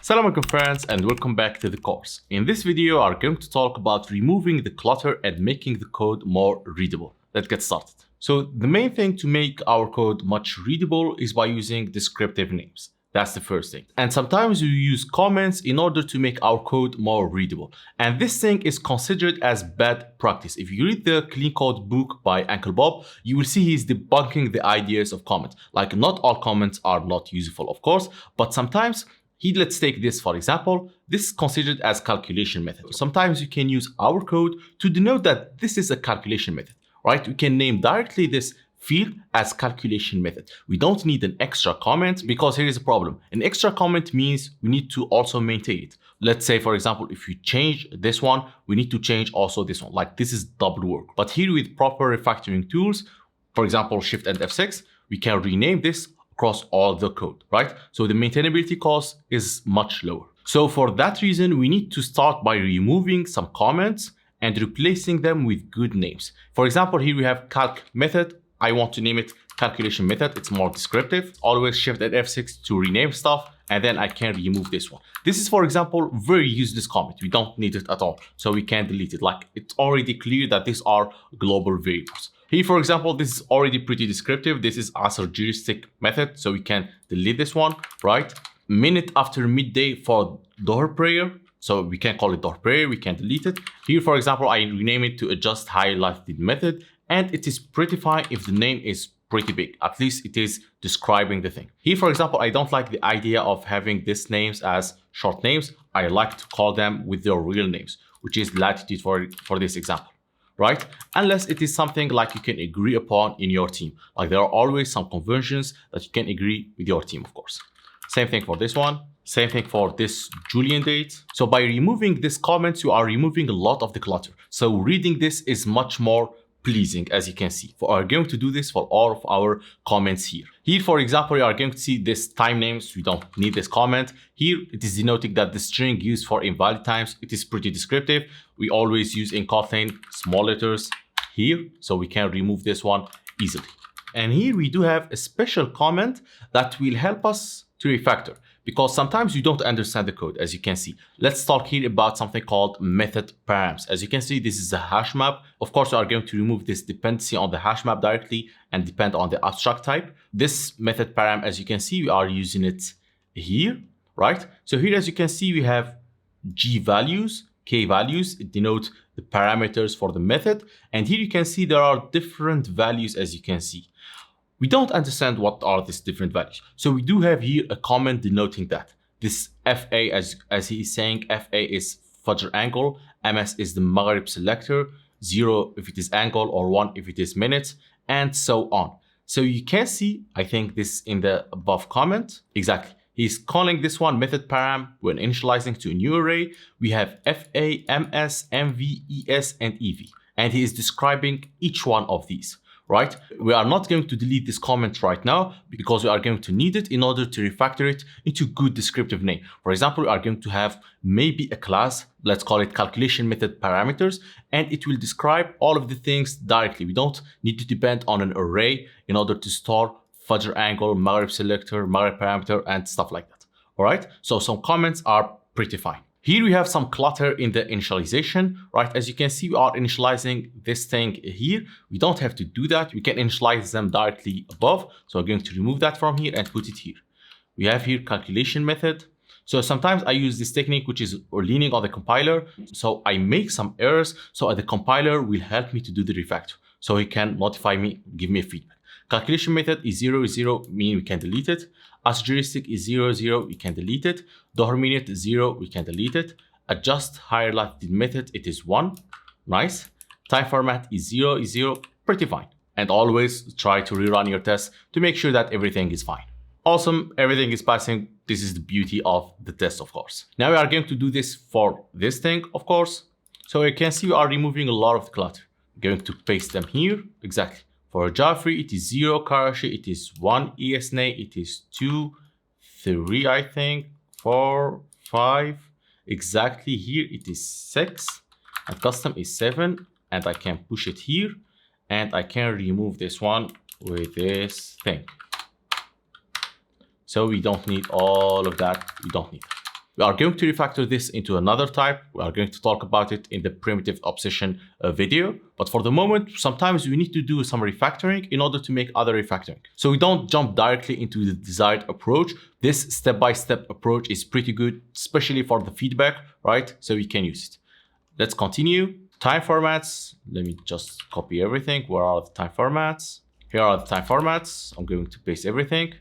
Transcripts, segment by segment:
Assalamu alaikum friends, and welcome back to the course. In this video, we are going to talk about removing the clutter and making the code more readable. Let's get started. So the main thing to make our code much readable is by using descriptive names. That's the first thing. And sometimes we use comments in order to make our code more readable. And this thing is considered as bad practice. If you read the Clean Code book by Uncle Bob, you will see he's debunking the ideas of comments. Like, not all comments are not useful, of course, but sometimes let's take this for example. This is considered as calculation method. Sometimes you can use our code to denote that this is a calculation method, right? We can name directly this field as calculation method. We don't need an extra comment because here is a problem. An extra comment means we need to also maintain it. Let's say, for example, if you change this one, we need to change also this one. Like, this is double work. But here with proper refactoring tools, for example, Shift and F6, we can rename this across all the code, right? So the maintainability cost is much lower. So for that reason, we need to start by removing some comments and replacing them with good names. For example, here we have calc method. I want to name it calculation method. It's more descriptive. Always Shift and F6 to rename stuff, and then I can remove this one. This is, for example, very useless comment. We don't need it at all. So we can delete it. Like, it's already clear that these are global variables. Here, for example, this is already pretty descriptive. This is asterisk method, so we can delete this one, right? Minute after midday for door prayer, so we can call it door prayer, we can delete it. Here, for example, I rename it to adjust highlighted method, and it is pretty fine if the name is pretty big. At least it is describing the thing. Here, for example, I don't like the idea of having these names as short names. I like to call them with their real names, which is latitude for this example. Right? Unless it is something like you can agree upon in your team. Like, there are always some conversions that you can agree with your team, of course. Same thing for this one. Same thing for this Julian date. So by removing these comments, you are removing a lot of the clutter. So reading this is much more pleasing, as you can see. We are going to do this for all of our comments here. Here, for example, you are going to see this time names. We don't need this comment. Here, it is denoting that the string used for invalid times, it is pretty descriptive. We always use in Kotlin small letters here, so we can remove this one easily. And here we do have a special comment that will help us to refactor, because sometimes you don't understand the code, as you can see. Let's talk here about something called method params. As you can see, this is a hash map. Of course, we are going to remove this dependency on the hash map directly and depend on the abstract type. This method param, as you can see, we are using it here, right? So here, as you can see, we have G values, K values. It denotes the parameters for the method. And here you can see there are different values, as you can see. We don't understand what are these different values. So we do have here a comment denoting that. This FA, as he is saying, FA is Fajr angle, MS is the Maghrib selector, 0 if it is angle, or 1 if it is minutes, and so on. So you can see, I think this in the above comment, exactly. He's calling this one method param when initializing to a new array. We have FA, MS, MV, ES, and EV. And he is describing each one of these. Right? We are not going to delete this comment right now because we are going to need it in order to refactor it into good descriptive name. For example, we are going to have maybe a class, let's call it calculation method parameters, and it will describe all of the things directly. We don't need to depend on an array in order to store Fajr angle, Maghrib selector, Maghrib parameter, and stuff like that. All right? So some comments are pretty fine. Here we have some clutter in the initialization, right? As you can see, we are initializing this thing here. We don't have to do that. We can initialize them directly above. So I'm going to remove that from here and put it here. We have here calculation method. So sometimes I use this technique, which is leaning on the compiler. So I make some errors. So the compiler will help me to do the refactor. So he can notify me, give me a feedback. Calculation method is 0, meaning we can delete it. Asterisk is 0, we can delete it. Dohr minute 0, we can delete it. Adjust highlighted method, it is 1. Nice. Time format is 0, pretty fine. And always try to rerun your tests to make sure that everything is fine. Awesome, everything is passing. This is the beauty of the test, of course. Now we are going to do this for this thing, of course. So you can see we are removing a lot of the clutter. I'm going to paste them here, exactly. For Jafri, it is 0, Karashi, it is 1, ESNA, it is 2, 3, I think, 4, 5, exactly here, it is 6, and custom is 7, and I can push it here, and I can remove this one with this thing. So we don't need all of that, we don't need that. We are going to refactor this into another type. We are going to talk about it in the primitive obsession video. But for the moment, sometimes we need to do some refactoring in order to make other refactoring. So we don't jump directly into the desired approach. This step-by-step approach is pretty good, especially for the feedback, right? So we can use it. Let's continue. Time formats. Let me just copy everything. Where are the time formats? Here are the time formats. I'm going to paste everything.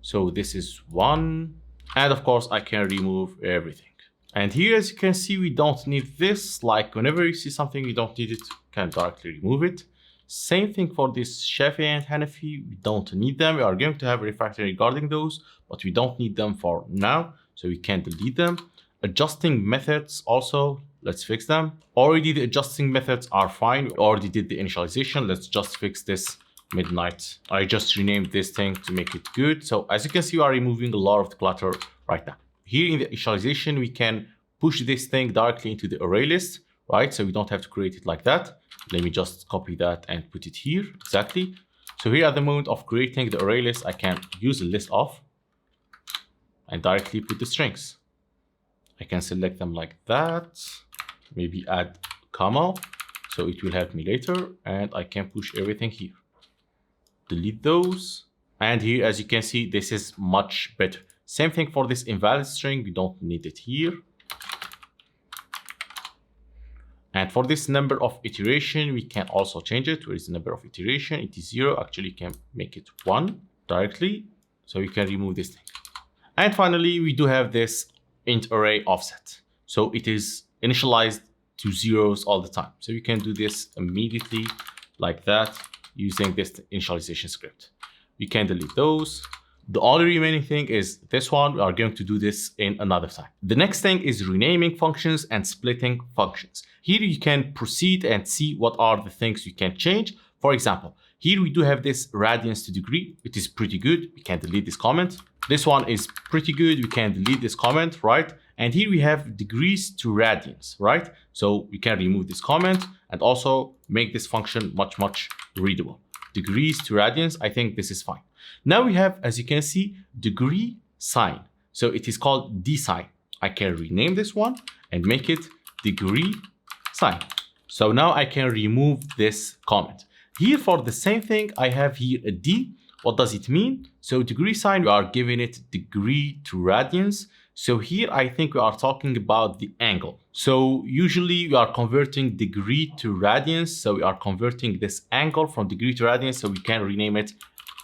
So this is one. And of course, I can remove everything. And here, as you can see, we don't need this. Like whenever you see something you don't need it, you can directly remove it. Same thing for this Shafi and Hanafi. We don't need them. We are going to have a refactoring regarding those, but we don't need them for now. So we can delete them. Adjusting methods also, let's fix them. Already the adjusting methods are fine. We already did the initialization. Let's just fix this midnight. I just renamed this thing to make it good. So as you can see, we are removing a lot of the clutter right now. Here in the initialization, we can push this thing directly into the array list, right? So we don't have to create it like that. Let me just copy that and put it here, exactly. So here at the moment of creating the array list, I can use a list of and directly put the strings. I can select them like that, maybe add comma, so it will help me later, and I can push everything here. Delete those, and here, as you can see, this is much better. Same thing for this invalid string, we don't need it here. And for this number of iteration, we can also change it. Where is the number of iteration? It is 0. Actually, you can make it 1 directly, so we can remove this thing. And finally, we do have this int array offset, so it is initialized to zeros all the time. So you can do this immediately like that, using this initialization script. We can delete those. The only remaining thing is this one. We are going to do this in another time. The next thing is renaming functions and splitting functions. Here you can proceed and see what are the things you can change. For example, here we do have this radians to degree. It is pretty good. We can delete this comment. This one is pretty good. We can delete this comment, right? And here we have degrees to radians, right? So we can remove this comment and also make this function much readable. Degrees to radians, I think this is fine. Now we have, as you can see, degree sign. So it is called dsign. I can rename this one and make it degree sign. So now I can remove this comment. Here for the same thing, I have here a D. What does it mean? So degree sign, we are giving it degree to radians. So here I think we are talking about the angle. So usually we are converting degree to radians. So we are converting this angle from degree to radians. So we can rename it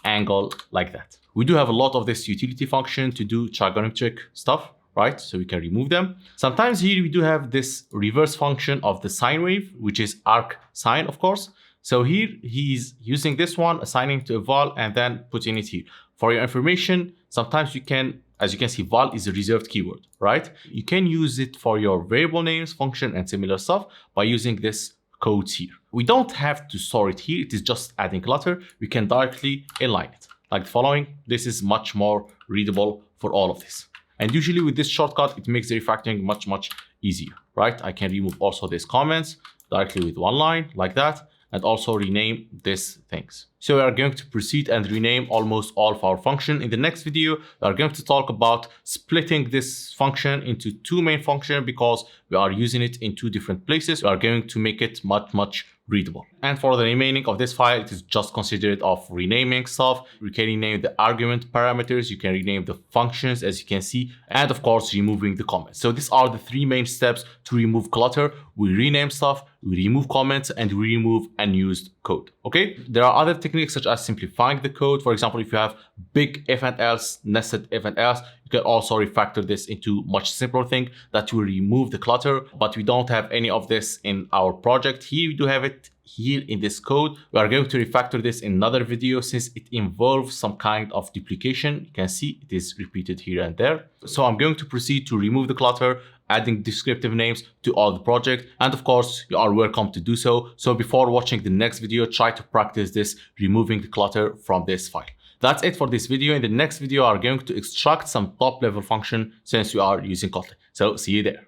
angle like that. We do have a lot of this utility function to do trigonometric stuff, right? So we can remove them. Sometimes here we do have this reverse function of the sine wave, which is arc sine, of course. So here he's using this one, assigning to a val and then putting it here. For your information, sometimes you can, as you can see, val is a reserved keyword, right? You can use it for your variable names, function, and similar stuff by using this codes here. We don't have to store it here. It is just adding clutter. We can directly align it like the following. This is much more readable for all of this. And usually with this shortcut, it makes the refactoring much easier, right? I can remove also these comments directly with one line like that, and also rename these things. So we are going to proceed and rename almost all of our function. In the next video, we are going to talk about splitting this function into two main functions because we are using it in two different places. We are going to make it much readable. And for the remaining of this file, it is just considered of renaming stuff. You can rename the argument parameters, you can rename the functions as you can see, and of course removing the comments. So these are the three main steps to remove clutter. We rename stuff, we remove comments, and we remove unused code. Okay, there are other techniques such as simplifying the code. For example, if you have big if and else, nested if and else, you can also refactor this into much simpler thing that will remove the clutter, but we don't have any of this in our project. Here we do have it here in this code. We are going to refactor this in another video since it involves some kind of duplication. You can see it is repeated here and there. So I'm going to proceed to remove the clutter, adding descriptive names to all the project. And of course, you are welcome to do so. So before watching the next video, try to practice this, removing the clutter from this file. That's it for this video. In the next video, we are going to extract some top level function since we are using Kotlin. So see you there.